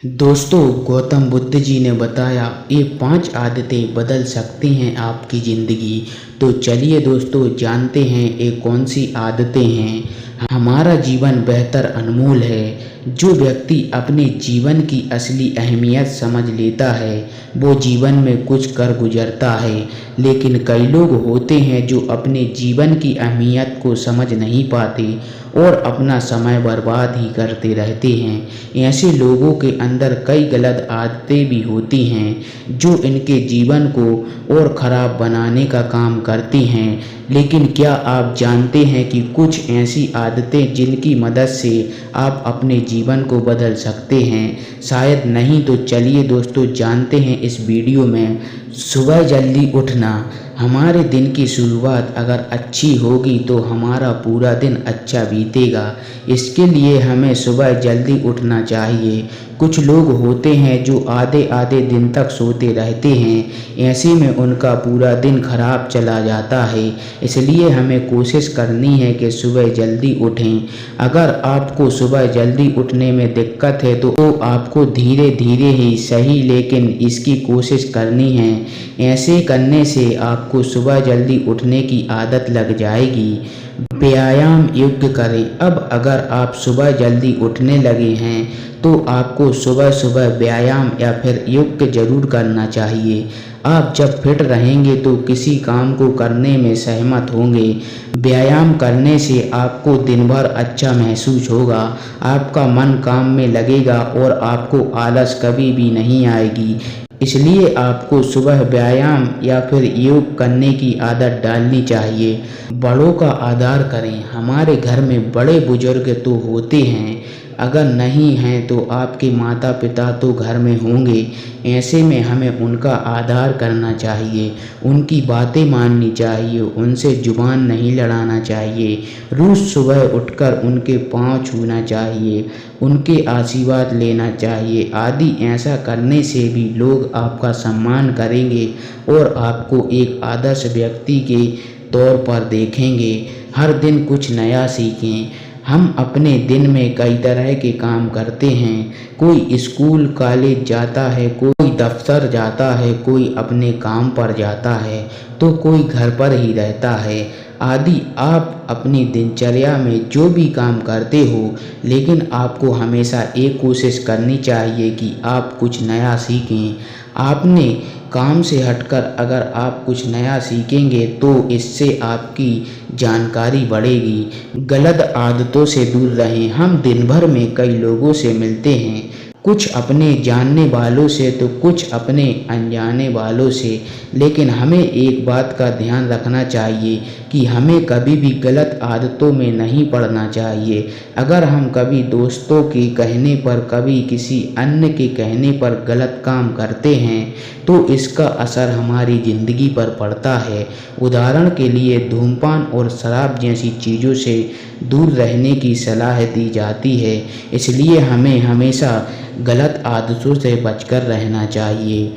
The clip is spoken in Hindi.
दोस्तों, गौतम बुद्ध जी ने बताया ये 5 आदतें बदल सकती हैं आपकी ज़िंदगी। तो चलिए दोस्तों, जानते हैं ये कौन सी आदतें हैं। हमारा जीवन बेहतर अनमोल है। जो व्यक्ति अपने जीवन की असली अहमियत समझ लेता है वो जीवन में कुछ कर गुजरता है। लेकिन कई लोग होते हैं जो अपने जीवन की अहमियत को समझ नहीं पाते और अपना समय बर्बाद ही करते रहते हैं। ऐसे लोगों के अंदर कई गलत आदतें भी होती हैं जो इनके जीवन को और ख़राब बनाने का काम करती हैं। लेकिन क्या आप जानते हैं कि कुछ ऐसी आदतें जिनकी मदद से आप अपने जीवन को बदल सकते हैं? शायद नहीं। तो चलिए दोस्तों, जानते हैं इस वीडियो में। सुबह जल्दी उठना। हमारे दिन की शुरुआत अगर अच्छी होगी तो हमारा पूरा दिन अच्छा बीतेगा। इसके लिए हमें सुबह जल्दी उठना चाहिए। कुछ लोग होते हैं जो आधे आधे दिन तक सोते रहते हैं। ऐसे में उनका पूरा दिन खराब चला जाता है। इसलिए हमें कोशिश करनी है कि सुबह जल्दी उठें। अगर आपको सुबह जल्दी उठने में दिक्कत है तो आपको धीरे धीरे ही सही लेकिन इसकी कोशिश करनी है। ऐसे करने से आपको सुबह जल्दी उठने की आदत लग जाएगी। व्यायाम योग करें। अब अगर आप सुबह जल्दी उठने लगे हैं तो आपको सुबह सुबह व्यायाम या फिर योग जरूर करना चाहिए। आप जब फिट रहेंगे तो किसी काम को करने में सहमत होंगे। व्यायाम करने से आपको दिन भर अच्छा महसूस होगा, आपका मन काम में लगेगा और आपको आलस कभी भी नहीं आएगी। इसलिए आपको सुबह व्यायाम या फिर योग करने की आदत डालनी चाहिए। बड़ों का आदर करें। हमारे घर में बड़े बुजुर्ग तो होते हैं, अगर नहीं हैं तो आपके माता पिता तो घर में होंगे। ऐसे में हमें उनका आदर करना चाहिए, उनकी बातें माननी चाहिए, उनसे जुबान नहीं लड़ाना चाहिए। रोज़ सुबह उठकर उनके पाँव छूना चाहिए, उनके आशीर्वाद लेना चाहिए आदि। ऐसा करने से भी लोग आपका सम्मान करेंगे और आपको एक आदर्श व्यक्ति के तौर पर देखेंगे। हर दिन कुछ नया सीखें। हम अपने दिन में कई तरह के काम करते हैं। कोई स्कूल कॉलेज जाता है, कोई दफ्तर जाता है, कोई अपने काम पर जाता है तो कोई घर पर ही रहता है आदि। आप अपनी दिनचर्या में जो भी काम करते हो, लेकिन आपको हमेशा एक कोशिश करनी चाहिए कि आप कुछ नया सीखें। आपने काम से हटकर अगर आप कुछ नया सीखेंगे तो इससे आपकी जानकारी बढ़ेगी। गलत आदतों से दूर रहें। हम दिन भर में कई लोगों से मिलते हैं, कुछ अपने जानने वालों से तो कुछ अपने अनजाने वालों से। लेकिन हमें एक बात का ध्यान रखना चाहिए कि हमें कभी भी गलत आदतों में नहीं पड़ना चाहिए। अगर हम कभी दोस्तों के कहने पर, कभी किसी अन्य के कहने पर गलत काम करते हैं तो इसका असर हमारी ज़िंदगी पर पड़ता है। उदाहरण के लिए धूम्रपान और शराब जैसी चीज़ों से दूर रहने की सलाह दी जाती है। इसलिए हमें हमेशा गलत आदतों से बचकर रहना चाहिए।